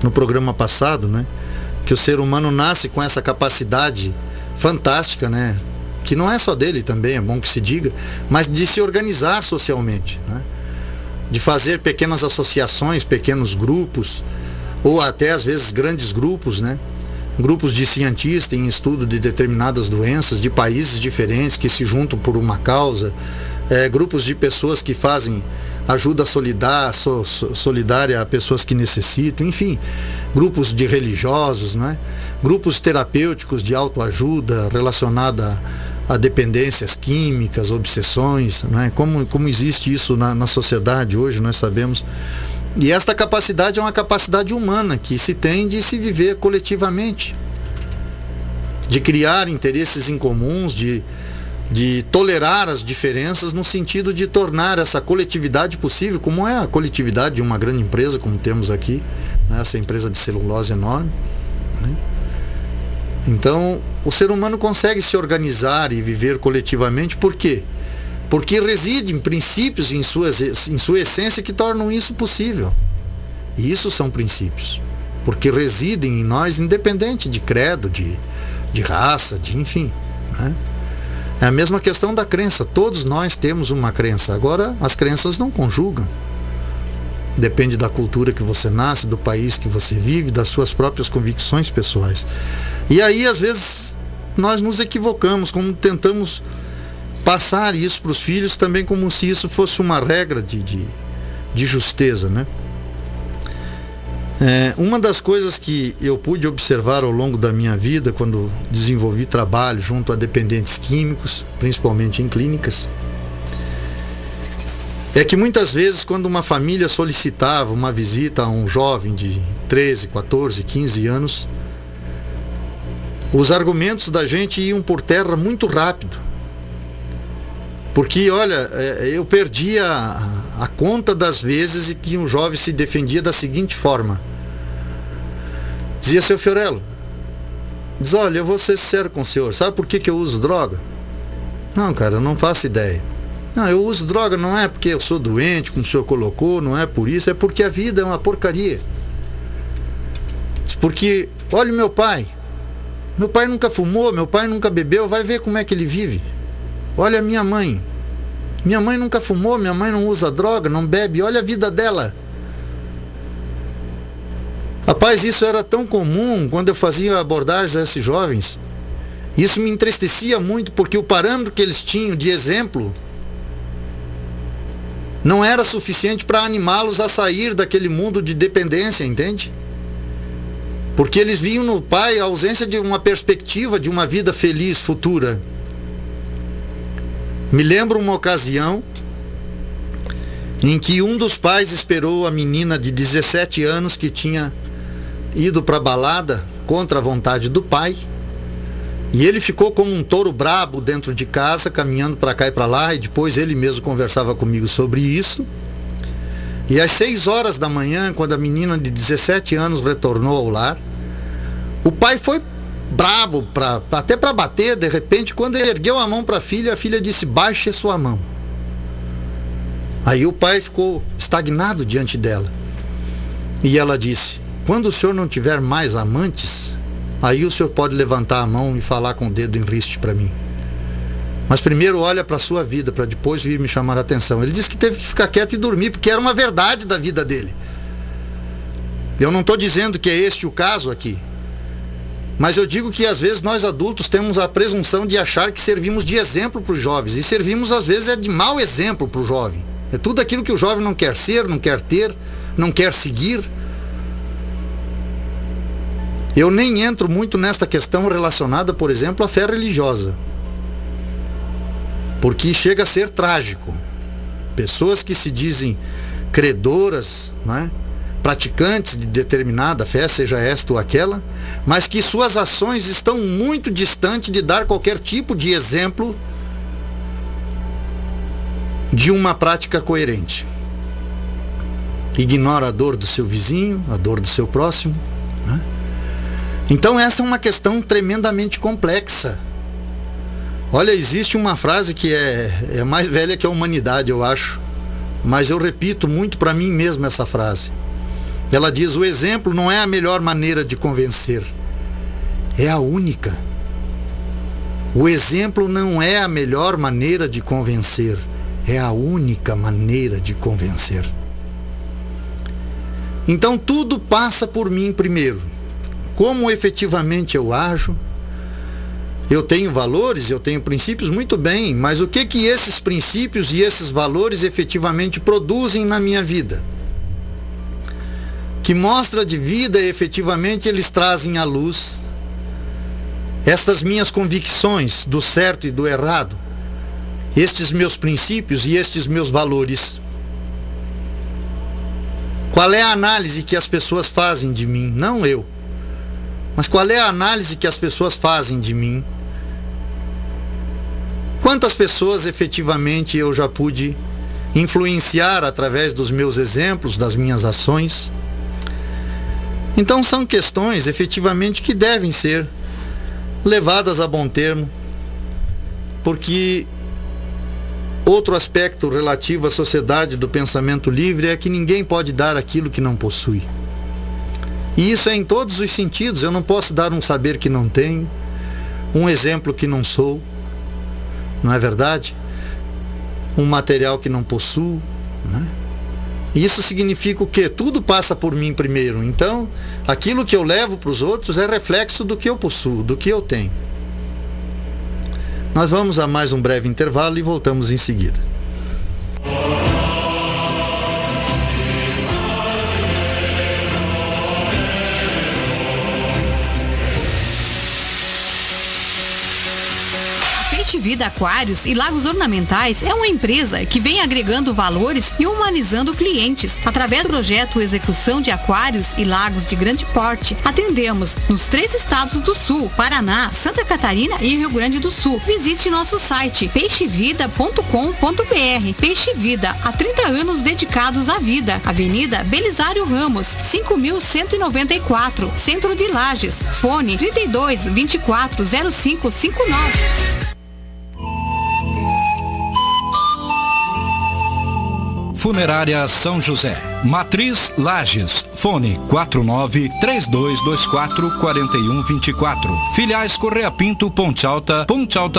[SPEAKER 1] no programa passado, né? Que o ser humano nasce com essa capacidade fantástica, né? Que não é só dele também, é bom que se diga, mas de se organizar socialmente, né? De fazer pequenas associações, pequenos grupos, ou até às vezes grandes grupos, né? Grupos de cientistas em estudo de determinadas doenças, de países diferentes que se juntam por uma causa, grupos de pessoas que fazem ajuda solidária a pessoas que necessitam, enfim, grupos de religiosos, né? Grupos terapêuticos de autoajuda relacionada a dependências químicas, obsessões, né? Como existe isso na sociedade hoje, nós sabemos. E esta capacidade é uma capacidade humana que se tem de se viver coletivamente, de criar interesses em comuns, de tolerar as diferenças no sentido de tornar essa coletividade possível, como é a coletividade de uma grande empresa, como temos aqui, né? Essa empresa de celulose enorme, né? Então, o ser humano consegue se organizar e viver coletivamente. Por quê? Porque reside em princípios em sua essência que tornam isso possível. E isso são princípios, porque residem em nós, independente de credo, de raça, enfim, né? É a mesma questão da crença. Todos nós temos uma crença. Agora, as crenças não conjugam. Depende da cultura que você nasce, do país que você vive, das suas próprias convicções pessoais. E aí, às vezes, nós nos equivocamos, como tentamos passar isso para os filhos também como se isso fosse uma regra de justeza, né? Uma das coisas que eu pude observar ao longo da minha vida, quando desenvolvi trabalho junto a dependentes químicos, principalmente em clínicas, é que muitas vezes, quando uma família solicitava uma visita a um jovem de 13, 14, 15 anos, os argumentos da gente iam por terra muito rápido. Porque, olha, eu perdi a conta das vezes em que um jovem se defendia da seguinte forma. Dizia: seu Fiorello, diz, olha, eu vou ser sincero com o senhor, sabe por que eu uso droga? Não, cara, eu não faço ideia. Não, eu uso droga não é porque eu sou doente, como o senhor colocou, não é por isso, é porque a vida é uma porcaria. Diz, porque, olha o meu pai nunca fumou, meu pai nunca bebeu, vai ver como é que ele vive. Olha a minha mãe, Minha mãe nunca fumou, minha mãe não usa droga, não bebe, olha a vida dela. Rapaz, isso era tão comum quando eu fazia abordagens a esses jovens. Isso me entristecia muito, porque o parâmetro que eles tinham de exemplo não era suficiente para animá-los a sair daquele mundo de dependência, entende? Porque eles viam no pai a ausência de uma perspectiva de uma vida feliz, futura. Me lembro uma ocasião em que um dos pais esperou a menina de 17 anos que tinha ido para a balada contra a vontade do pai, e ele ficou como um touro brabo dentro de casa, caminhando para cá e para lá, e depois ele mesmo conversava comigo sobre isso. E às 6 horas da manhã, quando a menina de 17 anos retornou ao lar, o pai foi brabo, até para bater. De repente, quando ele ergueu a mão para a filha disse: baixe sua mão. Aí o pai ficou estagnado diante dela, e ela disse: quando o senhor não tiver mais amantes, aí o senhor pode levantar a mão e falar com o dedo em riste para mim. Mas primeiro olha para a sua vida, para depois vir me chamar a atenção. Ele disse que teve que ficar quieto e dormir, porque era uma verdade da vida dele. Eu não estou dizendo que é este o caso aqui, mas eu digo que às vezes nós adultos temos a presunção de achar que servimos de exemplo para os jovens, e servimos às vezes de mau exemplo para o jovem. É tudo aquilo que o jovem não quer ser, não quer ter, não quer seguir. Eu nem entro muito nesta questão relacionada, por exemplo, à fé religiosa, porque chega a ser trágico. Pessoas que se dizem credoras, não é? Praticantes de determinada fé, seja esta ou aquela, mas que suas ações estão muito distantes de dar qualquer tipo de exemplo de uma prática coerente. Ignora a dor do seu vizinho, a dor do seu próximo, né? Então essa é uma questão tremendamente complexa. Olha, existe uma frase que é mais velha que a humanidade, eu acho, mas eu repito muito para mim mesmo essa frase. Ela diz: o exemplo não é a melhor maneira de convencer, é a única. O exemplo não é a melhor maneira de convencer, é a única maneira de convencer. Então tudo passa por mim primeiro. Como efetivamente eu ajo? Eu tenho valores, eu tenho princípios, muito bem, mas o que esses princípios e esses valores efetivamente produzem na minha vida? Que mostra de vida efetivamente eles trazem à luz estas minhas convicções do certo e do errado, estes meus princípios e estes meus valores. Qual é a análise que as pessoas fazem de mim? Não eu. Mas qual é a análise que as pessoas fazem de mim? Quantas pessoas efetivamente eu já pude influenciar através dos meus exemplos, das minhas ações? Então são questões efetivamente que devem ser levadas a bom termo, porque outro aspecto relativo à sociedade do pensamento livre é que ninguém pode dar aquilo que não possui. E isso é em todos os sentidos. Eu não posso dar um saber que não tenho, um exemplo que não sou, não é verdade? Um material que não possuo, né? Isso significa o quê? Tudo passa por mim primeiro. Então, aquilo que eu levo para os outros é reflexo do que eu possuo, do que eu tenho. Nós vamos a mais um breve intervalo e voltamos em seguida.
[SPEAKER 2] Peixe Vida Aquários e Lagos Ornamentais é uma empresa que vem agregando valores e humanizando clientes. Através do projeto Execução de Aquários e Lagos de Grande Porte, atendemos nos 3 estados do Sul: Paraná, Santa Catarina e Rio Grande do Sul. Visite nosso site peixevida.com.br. Peixe Vida, há 30 anos dedicados à vida. Avenida Belisário Ramos, 5.194, Centro de Lages. Fone 32 24 0559.
[SPEAKER 3] Funerária São José. Matriz Lages. Fone 49-3224-4124. Filiais Correia Pinto, Ponte Alta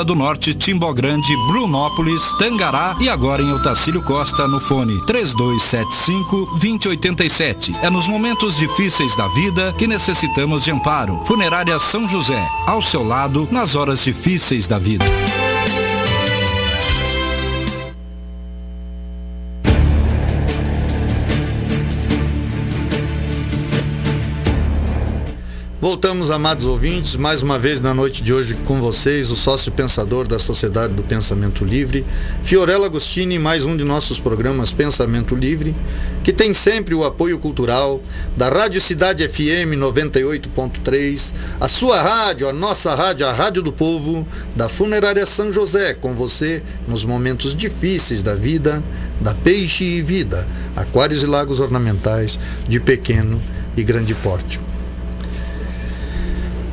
[SPEAKER 3] do Norte, Timbó Grande, Brunópolis, Tangará e agora em Otacílio Costa no fone 3275-2087. É nos momentos difíceis da vida que necessitamos de amparo. Funerária São José, ao seu lado nas horas difíceis da vida.
[SPEAKER 1] Voltamos, amados ouvintes, mais uma vez na noite de hoje com vocês, o sócio pensador da Sociedade do Pensamento Livre, Fiorello Agostini, mais um de nossos programas Pensamento Livre, que tem sempre o apoio cultural da Rádio Cidade FM 98.3, a sua rádio, a nossa rádio, a Rádio do Povo, da Funerária São José, com você nos momentos difíceis da vida, da Peixe e Vida, aquários e lagos ornamentais de pequeno e grande porte.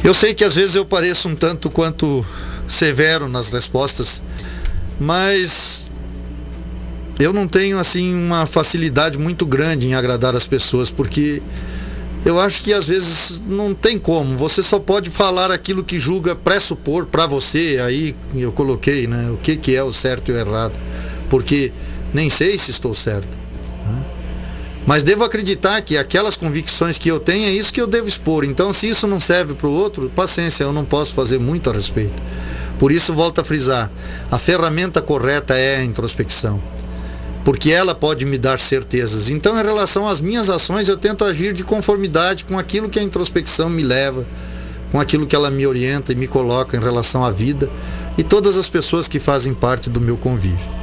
[SPEAKER 1] Eu sei que às vezes eu pareço um tanto quanto severo nas respostas, mas eu não tenho assim uma facilidade muito grande em agradar as pessoas, porque eu acho que às vezes não tem como, você só pode falar aquilo que julga pressupor para você, aí eu coloquei, né, o que é o certo e o errado, porque nem sei se estou certo, né? Mas devo acreditar que aquelas convicções que eu tenho é isso que eu devo expor. Então, se isso não serve para o outro, paciência, eu não posso fazer muito a respeito. Por isso, volto a frisar, a ferramenta correta é a introspecção, porque ela pode me dar certezas. Então, em relação às minhas ações, eu tento agir de conformidade com aquilo que a introspecção me leva, com aquilo que ela me orienta e me coloca em relação à vida e todas as pessoas que fazem parte do meu convívio.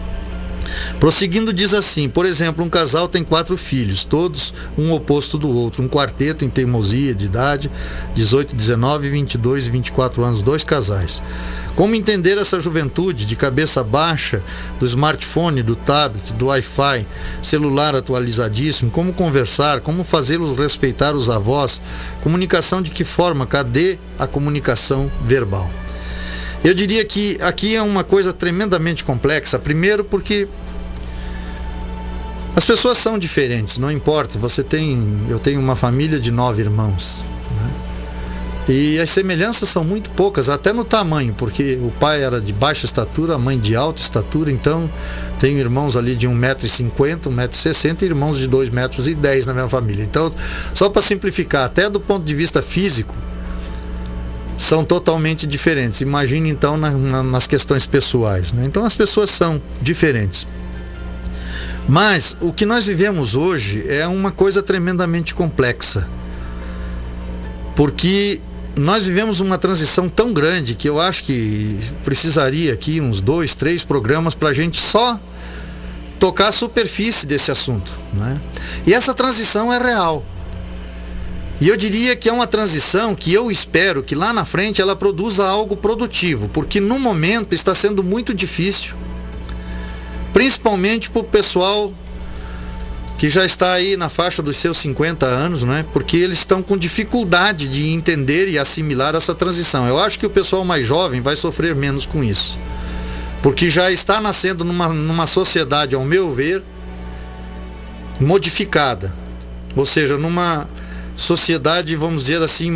[SPEAKER 1] Prosseguindo, diz assim, por exemplo, um casal tem 4 filhos, todos um oposto do outro, um quarteto em teimosia de idade, 18, 19, 22 e 24 anos, 2 casais. Como entender essa juventude de cabeça baixa, do smartphone, do tablet, do Wi-Fi, celular atualizadíssimo, como conversar, como fazê-los respeitar os avós, comunicação de que forma, cadê a comunicação verbal? Eu diria que aqui é uma coisa tremendamente complexa, primeiro porque as pessoas são diferentes, não importa, eu tenho uma família de 9 irmãos, né? E as semelhanças são muito poucas, até no tamanho, porque o pai era de baixa estatura, a mãe de alta estatura, então tenho irmãos ali de 1,50 m, 1,60 m e irmãos de 2,10 m na minha família. Então, só para simplificar, até do ponto de vista físico, são totalmente diferentes. Imagine então nas questões pessoais, né? Então as pessoas são diferentes. Mas o que nós vivemos hoje é uma coisa tremendamente complexa, porque nós vivemos uma transição tão grande que eu acho que precisaria aqui uns 2, 3 programas para a gente só tocar a superfície desse assunto, né? E essa transição é real. E eu diria que é uma transição que eu espero que lá na frente ela produza algo produtivo, porque no momento está sendo muito difícil, principalmente para o pessoal que já está aí na faixa dos seus 50 anos, né? Porque eles estão com dificuldade de entender e assimilar essa transição. Eu acho que o pessoal mais jovem vai sofrer menos com isso, porque já está nascendo numa sociedade, ao meu ver, modificada, ou seja, numa sociedade, vamos dizer assim,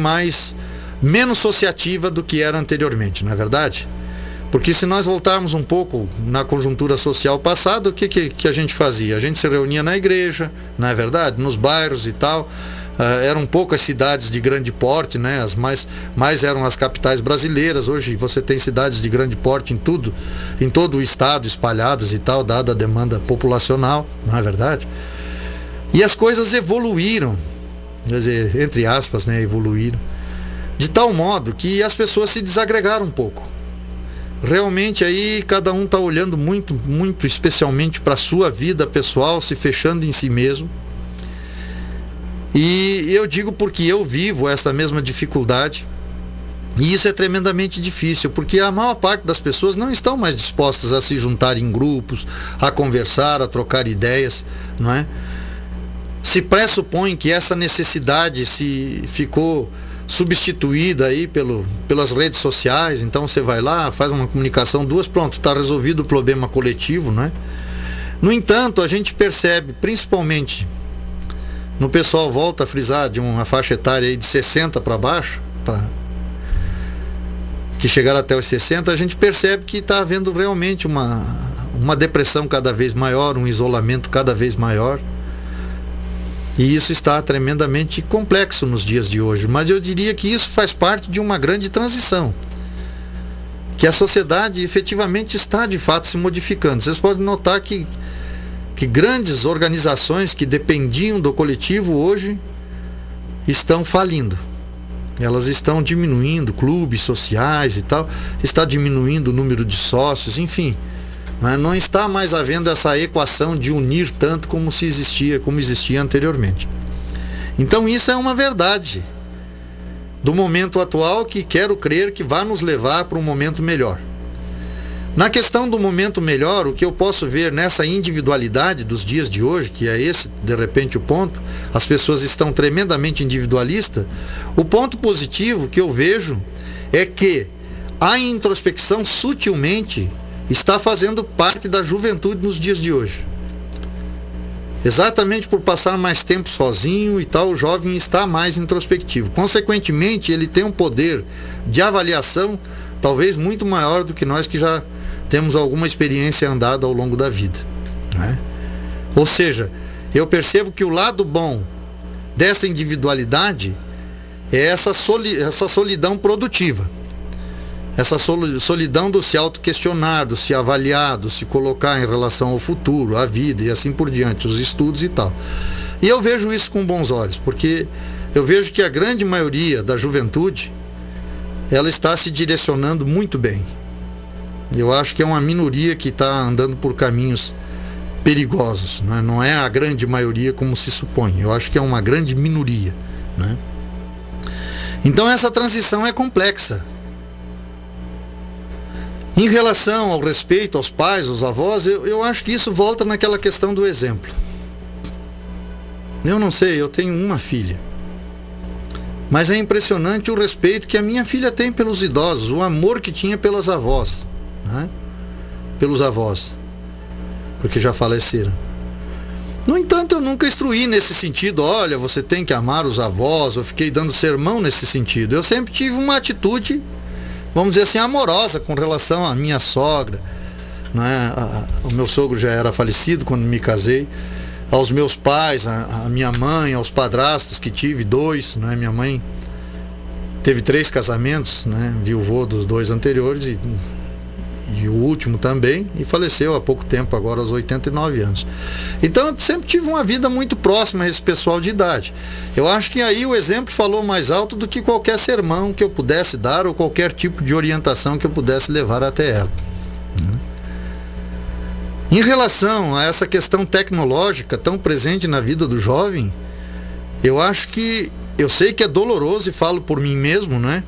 [SPEAKER 1] menos associativa do que era anteriormente, não é verdade? Porque se nós voltarmos um pouco na conjuntura social passada, o que a gente fazia? A gente se reunia na igreja, não é verdade? Nos bairros e tal. Eram poucas cidades de grande porte, né? As mais eram as capitais brasileiras. Hoje você tem cidades de grande porte em todo o estado, espalhadas e tal, dada a demanda populacional, não é verdade? E as coisas evoluíram, quer dizer, entre aspas, né, evoluíram, de tal modo que as pessoas se desagregaram um pouco. Realmente aí cada um está olhando muito, muito especialmente para a sua vida pessoal, se fechando em si mesmo. E eu digo porque eu vivo essa mesma dificuldade, e isso é tremendamente difícil, porque a maior parte das pessoas não estão mais dispostas a se juntar em grupos, a conversar, a trocar ideias, não é? Se pressupõe que essa necessidade se ficou substituída aí pelas redes sociais. Então você vai lá, faz uma comunicação, 2, pronto, está resolvido o problema coletivo, né? No entanto, a gente percebe, principalmente no pessoal, volta a frisar, de uma faixa etária aí de 60 para baixo, que chegaram até os 60, a gente percebe que está havendo realmente uma depressão cada vez maior, um isolamento cada vez maior. E isso está tremendamente complexo nos dias de hoje. Mas eu diria que isso faz parte de uma grande transição, que a sociedade efetivamente está de fato se modificando. Vocês podem notar que grandes organizações que dependiam do coletivo hoje estão falindo. Elas estão diminuindo, clubes sociais e tal, está diminuindo o número de sócios, enfim. Mas não está mais havendo essa equação de unir tanto como existia anteriormente. Então isso é uma verdade do momento atual, que quero crer que vai nos levar para um momento melhor. Na questão do momento melhor, o que eu posso ver nessa individualidade dos dias de hoje, que é esse, de repente, o ponto, as pessoas estão tremendamente individualistas. O ponto positivo que eu vejo é que a introspecção sutilmente está fazendo parte da juventude nos dias de hoje. Exatamente por passar mais tempo sozinho e tal, o jovem está mais introspectivo. Consequentemente, ele tem um poder de avaliação talvez muito maior do que nós que já temos alguma experiência andada ao longo da vida, né? Ou seja, eu percebo que o lado bom dessa individualidade é essa solidão produtiva. Essa solidão do se autoquestionar, do se avaliar, do se colocar em relação ao futuro, à vida e assim por diante, os estudos e tal. E eu vejo isso com bons olhos, porque eu vejo que a grande maioria da juventude, ela está se direcionando muito bem. Eu acho que é uma minoria que está andando por caminhos perigosos, né? Não é a grande maioria como se supõe. Eu acho que é uma grande minoria, né? Então essa transição é complexa. Em relação ao respeito aos pais, aos avós, eu acho que isso volta naquela questão do exemplo. Eu não sei, eu tenho uma filha, mas é impressionante o respeito que a minha filha tem pelos idosos, o amor que tinha pelas avós, né? Pelos avós, porque já faleceram. No entanto, eu nunca instruí nesse sentido, olha, você tem que amar os avós, eu fiquei dando sermão nesse sentido. Eu sempre tive uma atitude, vamos dizer assim, amorosa com relação à minha sogra, né? O meu sogro já era falecido quando me casei, aos meus pais, a minha mãe, aos padrastos, que tive 2, né? Minha mãe teve 3 casamentos, né? Viuvou dos 2 anteriores e o último também, e faleceu há pouco tempo, agora aos 89 anos. Então eu sempre tive uma vida muito próxima a esse pessoal de idade. Eu acho que aí o exemplo falou mais alto do que qualquer sermão que eu pudesse dar ou qualquer tipo de orientação que eu pudesse levar até ela. Em relação a essa questão tecnológica tão presente na vida do jovem, eu acho que, eu sei que é doloroso e falo por mim mesmo, né?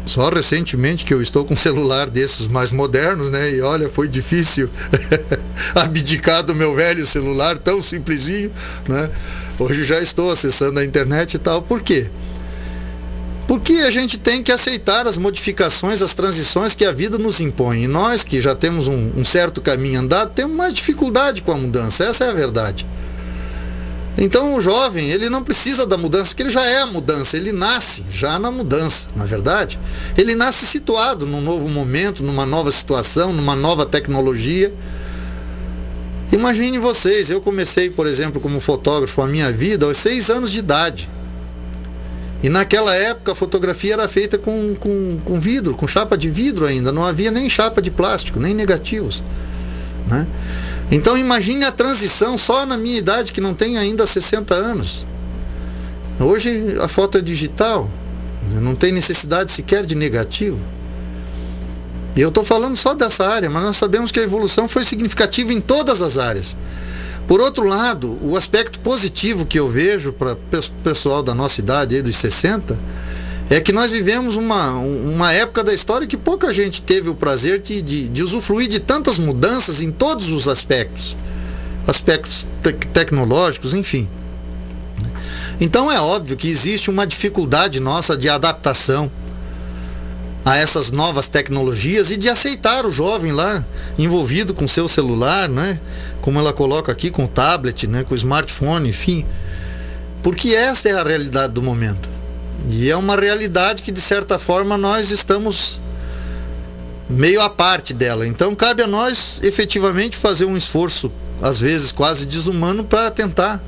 [SPEAKER 1] Só recentemente que eu estou com um celular desses mais modernos, né? E olha, foi difícil abdicar do meu velho celular tão simplesinho, né? Hoje já estou acessando a internet e tal. Por quê? Porque a gente tem que aceitar as modificações, as transições que a vida nos impõe. E nós, que já temos um certo caminho andado, temos mais dificuldade com a mudança. Essa é a verdade. Então o jovem, ele não precisa da mudança, porque ele já é a mudança, ele nasce já na mudança, na verdade. Ele nasce situado num novo momento, numa nova situação, numa nova tecnologia. Imagine vocês, eu comecei, por exemplo, como fotógrafo a minha vida aos 6 anos de idade. E naquela época a fotografia era feita com vidro, com chapa de vidro ainda, não havia nem chapa de plástico, nem negativos, né? Então imagine a transição só na minha idade, que não tem ainda 60 anos. Hoje a foto é digital, não tem necessidade sequer de negativo. E eu estou falando só dessa área, mas nós sabemos que a evolução foi significativa em todas as áreas. Por outro lado, o aspecto positivo que eu vejo para o pessoal da nossa idade, aí dos 60, é que nós vivemos uma época da história que pouca gente teve o prazer de usufruir de tantas mudanças em todos os aspectos tecnológicos, enfim. Então é óbvio que existe uma dificuldade nossa de adaptação. a essas novas tecnologias e de aceitar o jovem lá envolvido com seu celular, né? Como ela coloca aqui, com o tablet, né? Com o smartphone, enfim. Porque esta é a realidade do momento. E é uma realidade que, de certa forma, nós estamos meio à parte dela. Então cabe a nós efetivamente fazer um esforço, às vezes quase desumano, para tentar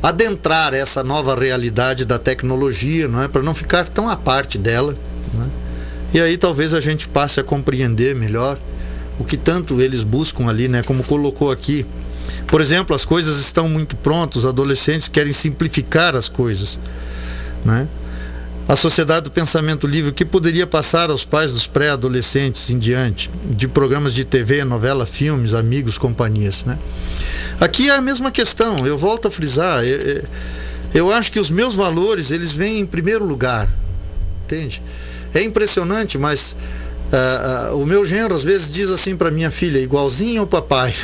[SPEAKER 1] adentrar essa nova realidade da tecnologia, não é? Para não ficar tão à parte dela, né? E aí talvez a gente passe a compreender melhor o que tanto eles buscam ali, né? Como colocou aqui, por exemplo, as coisas estão muito prontas, os adolescentes querem simplificar as coisas, né? A Sociedade do Pensamento Livre, o que poderia passar aos pais dos pré-adolescentes em diante, de programas de TV, novela, filmes, amigos, companhias, né? Aqui é a mesma questão, eu volto a frisar, eu acho que os meus valores, eles vêm em primeiro lugar, entende? É impressionante, mas o meu genro às vezes diz assim para minha filha, igualzinho ao papai.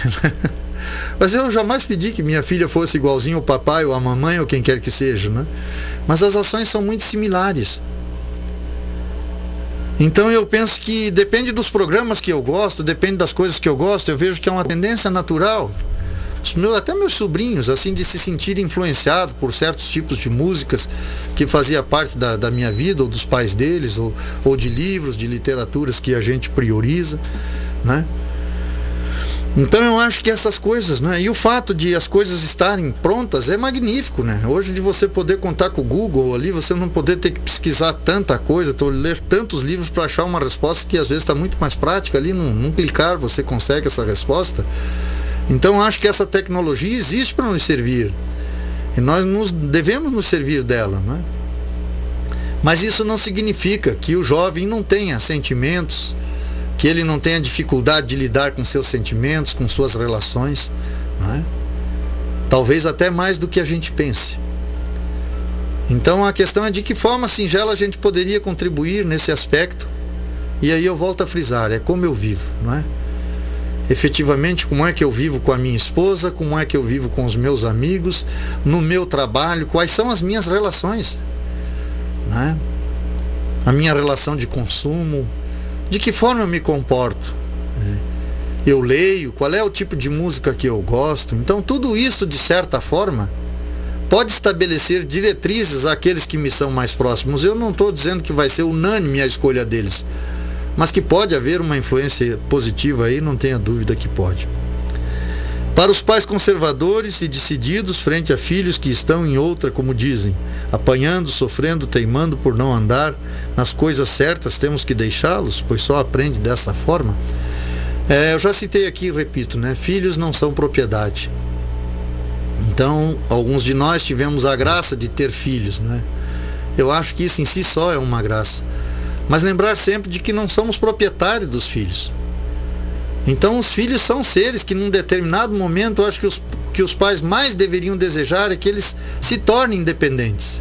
[SPEAKER 1] Mas eu jamais pedi que minha filha fosse igualzinho ao papai ou à mamãe ou quem quer que seja, né? Mas as ações são muito similares. Então eu penso que depende dos programas que eu gosto, depende das coisas que eu gosto, eu vejo que é uma tendência natural. Até meus sobrinhos, assim, de se sentir influenciado por certos tipos de músicas que fazia parte da minha vida, ou dos pais deles, ou de livros, de literaturas que a gente prioriza, né? Então eu acho que essas coisas, né? E o fato de as coisas estarem prontas é magnífico, né? Hoje, de você poder contar com o Google ali, você não poder ter que pesquisar tanta coisa, ler tantos livros para achar uma resposta que às vezes está muito mais prática ali, num clicar você consegue essa resposta. Então acho que essa tecnologia existe para nos servir e nós devemos nos servir dela, né? Mas isso não significa que o jovem não tenha sentimentos, que ele não tenha dificuldade de lidar com seus sentimentos, com suas relações, né? Talvez até mais do que a gente pense. Então a questão é de que forma singela a gente poderia contribuir nesse aspecto. E aí eu volto a frisar, é como eu vivo, não é? Efetivamente, como é que eu vivo com a minha esposa, como é que eu vivo com os meus amigos, no meu trabalho, quais são as minhas relações, né? A minha relação de consumo, de que forma eu me comporto, né? Eu leio, qual é o tipo de música que eu gosto. Então tudo isso, de certa forma, pode estabelecer diretrizes àqueles que me são mais próximos. Eu não estou dizendo que vai ser unânime a escolha deles, mas que pode haver uma influência positiva aí, não tenha dúvida que pode. Para os pais conservadores e decididos frente a filhos que estão em outra, como dizem, apanhando, sofrendo, teimando por não andar nas coisas certas, temos que deixá-los, pois só aprende dessa forma. Eu já citei aqui, repito, né? Filhos não são propriedade. Então, alguns de nós tivemos a graça de ter filhos, né? Eu acho que isso em si só é uma graça. Mas lembrar sempre de que não somos proprietários dos filhos. Então os filhos são seres que num determinado momento eu acho que os pais mais deveriam desejar é que eles se tornem independentes.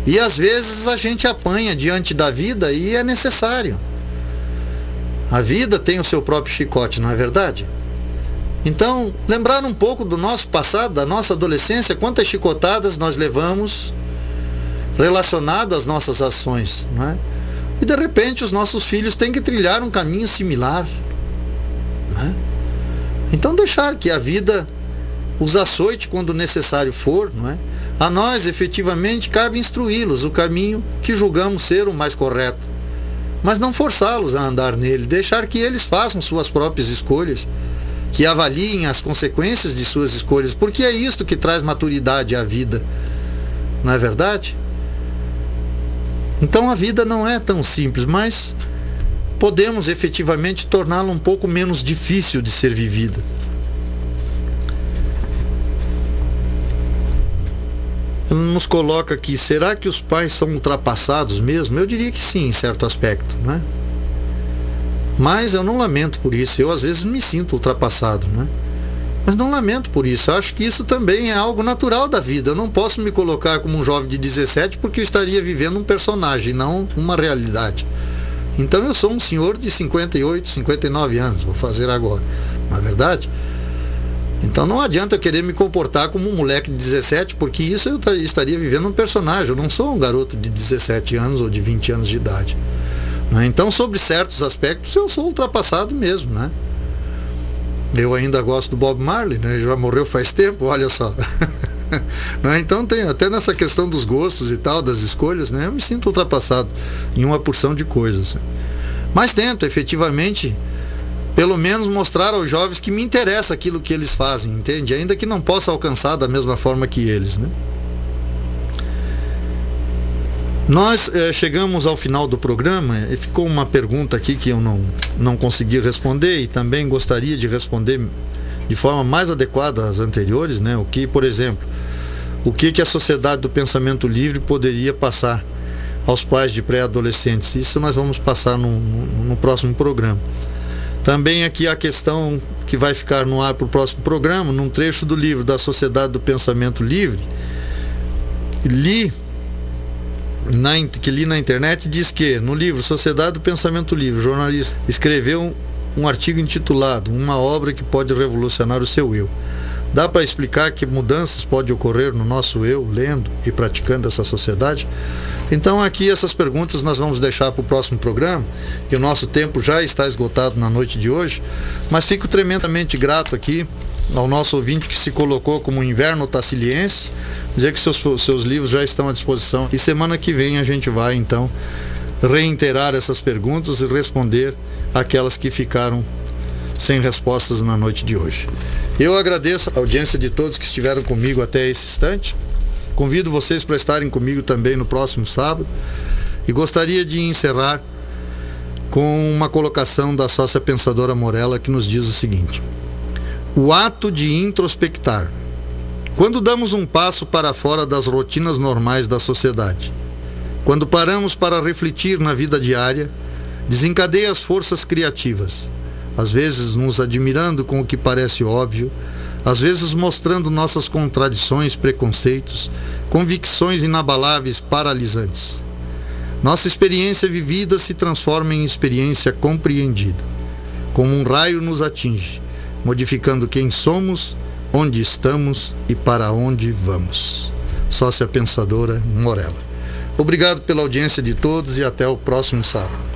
[SPEAKER 1] E às vezes a gente apanha diante da vida e é necessário. A vida tem o seu próprio chicote, não é verdade? Então, lembrar um pouco do nosso passado, da nossa adolescência, quantas chicotadas nós levamos relacionadas às nossas ações, não é? E de repente os nossos filhos têm que trilhar um caminho similar, né? Então deixar que a vida os açoite quando necessário for, não é? A nós efetivamente cabe instruí-los o caminho que julgamos ser o mais correto, mas não forçá-los a andar nele, deixar que eles façam suas próprias escolhas, que avaliem as consequências de suas escolhas, porque é isto que traz maturidade à vida, não é verdade? Então a vida não é tão simples, mas podemos efetivamente torná-la um pouco menos difícil de ser vivida. Ele nos coloca aqui, será que os pais são ultrapassados mesmo? Eu diria que sim, em certo aspecto, né? Mas eu não lamento por isso, eu às vezes me sinto ultrapassado, né? Mas não lamento por isso, eu acho que isso também é algo natural da vida. Eu não posso me colocar como um jovem de 17 porque eu estaria vivendo um personagem, não uma realidade. Então eu sou um senhor de 58, 59 anos, vou fazer agora, não é verdade? Então não adianta eu querer me comportar como um moleque de 17, porque isso eu estaria vivendo um personagem. Eu não sou um garoto de 17 anos ou de 20 anos de idade. Né? Então, sobre certos aspectos, eu sou ultrapassado mesmo, né? Eu ainda gosto do Bob Marley, né? Ele já morreu faz tempo, olha só. Né? Então tem até nessa questão dos gostos e tal, das escolhas, né? Eu me sinto ultrapassado em uma porção de coisas. Mas tento, efetivamente, pelo menos mostrar aos jovens que me interessa aquilo que eles fazem, entende? Ainda que não possa alcançar da mesma forma que eles, né? Nós chegamos ao final do programa e ficou uma pergunta aqui que eu não consegui responder e também gostaria de responder de forma mais adequada às anteriores, né? Por exemplo, o que a Sociedade do Pensamento Livre poderia passar aos pais de pré-adolescentes? Isso nós vamos passar no próximo programa. Também aqui a questão que vai ficar no ar para o próximo programa, num trecho do livro da Sociedade do Pensamento Livre, que li na internet, diz que no livro Sociedade do Pensamento Livre, o jornalista escreveu um artigo intitulado Uma obra que pode revolucionar o seu eu. Dá para explicar que mudanças podem ocorrer no nosso eu, lendo e praticando essa sociedade? Então aqui essas perguntas nós vamos deixar para o próximo programa, que o nosso tempo já está esgotado na noite de hoje, mas fico tremendamente grato aqui ao nosso ouvinte que se colocou como Inverno Tassiliense, dizer que seus livros já estão à disposição e semana que vem a gente vai então reiterar essas perguntas e responder aquelas que ficaram sem respostas na noite de hoje. Eu agradeço a audiência de todos que estiveram comigo até esse instante. Convido vocês para estarem comigo também no próximo sábado e gostaria de encerrar com uma colocação da sócia pensadora Morella que nos diz o seguinte: o ato de introspectar, quando damos um passo para fora das rotinas normais da sociedade, quando paramos para refletir na vida diária, desencadeia as forças criativas, às vezes nos admirando com o que parece óbvio, às vezes mostrando nossas contradições, preconceitos, convicções inabaláveis, paralisantes. Nossa experiência vivida se transforma em experiência compreendida. Como um raio nos atinge, modificando quem somos, onde estamos e para onde vamos. Sócia pensadora Morella. Obrigado pela audiência de todos e até o próximo sábado.